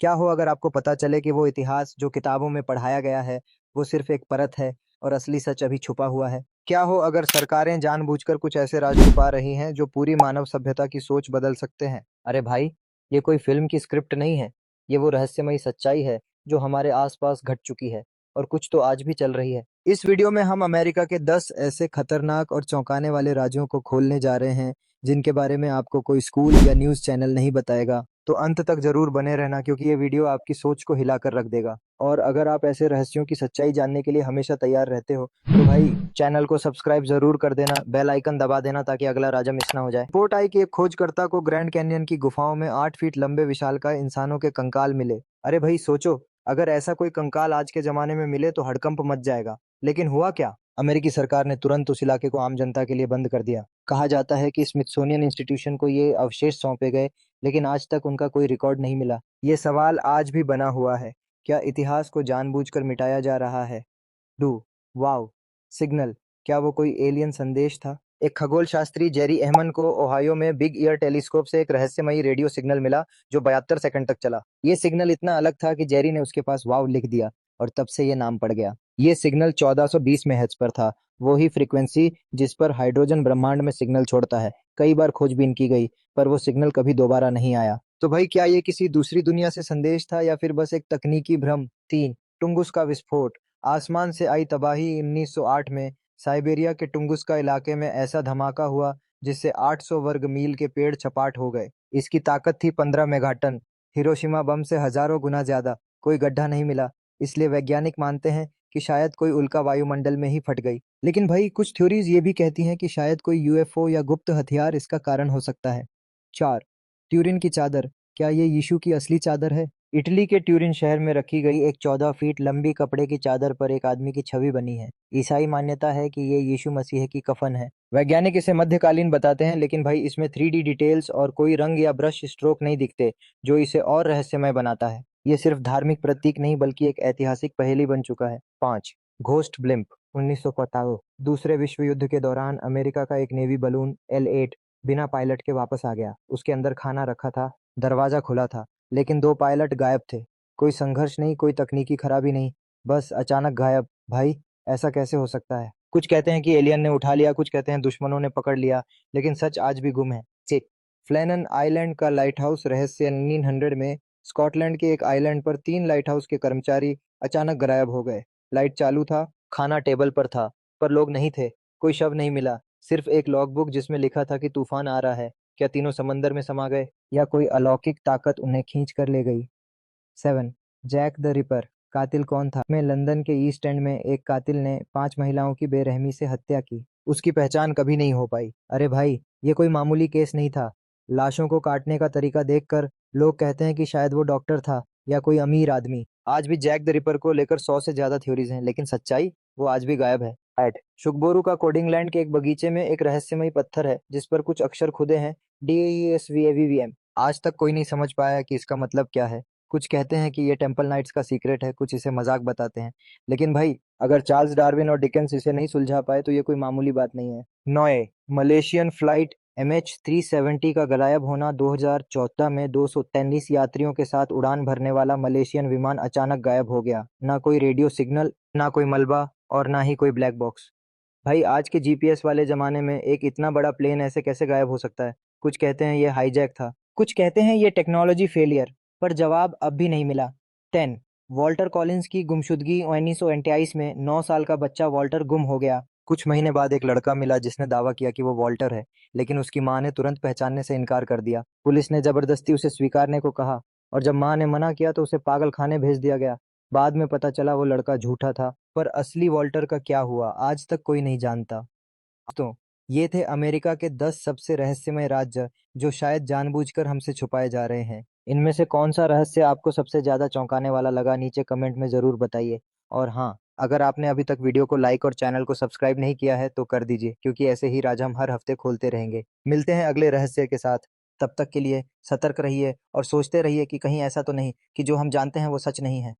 क्या हो अगर आपको पता चले कि वो इतिहास जो किताबों में पढ़ाया गया है वो सिर्फ एक परत है और असली सच अभी छुपा हुआ है। क्या हो अगर सरकारें जानबूझकर कुछ ऐसे राज छुपा रही हैं जो पूरी मानव सभ्यता की सोच बदल सकते हैं। अरे भाई, ये कोई फिल्म की स्क्रिप्ट नहीं है। ये वो रहस्यमयी सच्चाई है जो हमारे आसपास घट चुकी है और कुछ तो आज भी चल रही है। इस वीडियो में हम अमेरिका के 10 ऐसे खतरनाक और चौंकाने वाले राज्यों को खोलने जा रहे हैं जिनके बारे में आपको कोई स्कूल या न्यूज़ चैनल नहीं बताएगा। तो अंत तक जरूर बने रहना क्योंकि ये वीडियो आपकी सोच को हिलाकर रख देगा। और अगर आप ऐसे रहस्यों की सच्चाई जानने के लिए हमेशा तैयार रहते हो तो भाई चैनल को सब्सक्राइब जरूर कर देना, बेल आइकन दबा देना ताकि अगला राजा मिस ना हो जाए। रिपोर्ट आई कि एक खोजकर्ता को ग्रैंड कैन्यन की गुफाओं में 8 फीट लंबे विशालकाय इंसानों के कंकाल मिले। अरे भाई सोचो, अगर ऐसा कोई कंकाल आज के जमाने में मिले तो हड़कंप मच जाएगा। लेकिन हुआ क्या? अमेरिकी सरकार ने तुरंत उस इलाके को आम जनता के लिए बंद कर दिया। कहा जाता है कि स्मिथसोनियन इंस्टीट्यूशन को ये अवशेष सौंपे गए, लेकिन आज तक उनका कोई रिकॉर्ड नहीं मिला। ये सवाल आज भी बना हुआ है, क्या इतिहास को जानबूझकर मिटाया जा रहा है? डू वाओ सिग्नल, क्या वो कोई एलियन संदेश था? एक खगोल शास्त्री जेरी एहमन को ओहायो में बिग ईयर टेलीस्कोप से एक रहस्यमयी रेडियो सिग्नल मिला जो 72 सेकंड तक चला। ये सिग्नल इतना अलग था कि जेरी ने उसके पास वाव लिख दिया और तब से ये नाम पड़ गया। ये सिग्नल 1420 मेहर्ट्ज पर था, वही फ्रीक्वेंसी जिस पर हाइड्रोजन ब्रह्मांड में सिग्नल छोड़ता है। कई बार खोजबीन की गई पर वो सिग्नल कभी दोबारा नहीं आया। तो भाई क्या ये किसी दूसरी दुनिया से संदेश था या फिर बस एक तकनीकी भ्रम? 3 टुंगुस्का विस्फोट। आसमान से आई तबाही। 1908 में साइबेरिया के टुंगुस्का इलाके में ऐसा धमाका हुआ जिससे 800 वर्ग मील के पेड़ चपाट हो गए। इसकी ताकत थी 15 मेगाटन, हिरोशिमा बम से हजारों गुना ज्यादा। कोई गड्ढा नहीं मिला, इसलिए वैज्ञानिक मानते हैं कि शायद कोई उल्का वायुमंडल में ही फट गई। लेकिन भाई कुछ थ्योरीज ये भी कहती हैं कि शायद कोई यूएफओ या गुप्त हथियार इसका कारण हो सकता है। 4 ट्यूरिन की चादर। क्या ये यीशु की असली चादर है? इटली के ट्यूरिन शहर में रखी गई एक 14 फीट लंबी कपड़े की चादर पर एक आदमी की छवि बनी है। ईसाई मान्यता है कि ये यीशु मसीह की कफन है। वैज्ञानिक इसे मध्यकालीन बताते हैं, लेकिन भाई इसमें 3D डिटेल्स और कोई रंग या ब्रश स्ट्रोक नहीं दिखते, जो इसे और रहस्यमय बनाता है। ये सिर्फ धार्मिक प्रतीक नहीं बल्कि एक ऐतिहासिक पहेली बन चुका है। 5 घोस्ट ब्लिम्प। 1947 दूसरे विश्व युद्ध के दौरान अमेरिका का एक नेवी बलून L8 बिना पायलट के वापस आ गया। उसके अंदर खाना रखा था, दरवाजा खुला था, लेकिन 2 पायलट गायब थे। कोई संघर्ष नहीं, कोई तकनीकी खराबी नहीं, बस अचानक गायब। भाई ऐसा कैसे हो सकता है? कुछ कहते हैं कि एलियन ने उठा लिया, कुछ कहते हैं दुश्मनों ने पकड़ लिया, लेकिन सच आज भी गुम है। चेक फ्लैनन आइलैंड का लाइट हाउस रहस्य। 1900 में स्कॉटलैंड के एक आइलैंड पर 3 लाइट हाउस के कर्मचारी अचानक गायब हो गए। लाइट चालू था, खाना टेबल पर था, पर लोग नहीं थे। कोई शव नहीं मिला, सिर्फ एक लॉगबुक जिसमें लिखा था कि तूफान आ रहा है। क्या तीनों समंदर में समा गए या कोई अलौकिक ताकत उन्हें खींच कर ले गई? 7 जैक द रिपर। कातिल कौन था? में लंदन के ईस्ट एंड में एक कातिल ने 5 महिलाओं की बेरहमी से हत्या की। उसकी पहचान कभी नहीं हो पाई। अरे भाई, ये कोई मामूली केस नहीं था। लाशों को काटने का तरीका देखकर लोग कहते हैं कि शायद वो डॉक्टर था या कोई अमीर आदमी। आज भी जैक द रिपर को लेकर 100 से ज्यादा थ्योरीज हैं, लेकिन सच्चाई वो आज भी गायब है। 8 शुकबोरू का कोडिंगलैंड के एक बगीचे में एक रहस्यमयी पत्थर है जिस पर कुछ अक्षर खुदे हैं, DESVAVVM। आज तक कोई नहीं समझ पाया कि इसका मतलब क्या है। कुछ कहते हैं कि ये टेम्पल नाइट्स का सीक्रेट है, कुछ इसे मजाक बताते हैं। लेकिन भाई अगर चार्ल्स डार्विन और डिकेंस इसे नहीं सुलझा पाए तो ये कोई मामूली बात नहीं है। 9 मलेशियन फ्लाइट MH370 का गायब होना। 2014 में 223 यात्रियों के साथ उड़ान भरने वाला मलेशियन विमान अचानक गायब हो गया। ना कोई रेडियो सिग्नल, ना कोई मलबा और ना ही कोई ब्लैक बॉक्स। भाई आज के GPS वाले जमाने में एक इतना बड़ा प्लेन ऐसे कैसे गायब हो सकता है? कुछ कहते हैं ये हाईजैक था, कुछ कहते हैं ये टेक्नोलॉजी फेलियर, पर जवाब अब भी नहीं मिला। 10 वॉल्टर कॉलिंस की गुमशुदगी। 1928 में 9 साल का बच्चा वॉल्टर गुम हो गया। कुछ महीने बाद एक लड़का मिला जिसने दावा किया कि वो वॉल्टर है, लेकिन उसकी मां ने तुरंत पहचानने से इनकार कर दिया। पुलिस ने जबरदस्ती उसे स्वीकारने को कहा और जब मां ने मना किया तो उसे पागल खाने भेज दिया गया। बाद में पता चला वो लड़का झूठा था, पर असली वॉल्टर का क्या हुआ आज तक कोई नहीं जानता। दोस्तों, ये थे अमेरिका के 10 सबसे रहस्यमय राज्य जो शायद जानबूझकर हमसे छुपाए जा रहे हैं। इनमें से कौन सा रहस्य आपको सबसे ज्यादा चौंकाने वाला लगा, नीचे कमेंट में जरूर बताइए। और हाँ, अगर आपने अभी तक वीडियो को लाइक और चैनल को सब्सक्राइब नहीं किया है तो कर दीजिए, क्योंकि ऐसे ही राज हम हर हफ्ते खोलते रहेंगे। मिलते हैं अगले रहस्य के साथ। तब तक के लिए सतर्क रहिए और सोचते रहिए कि कहीं ऐसा तो नहीं कि जो हम जानते हैं वो सच नहीं है।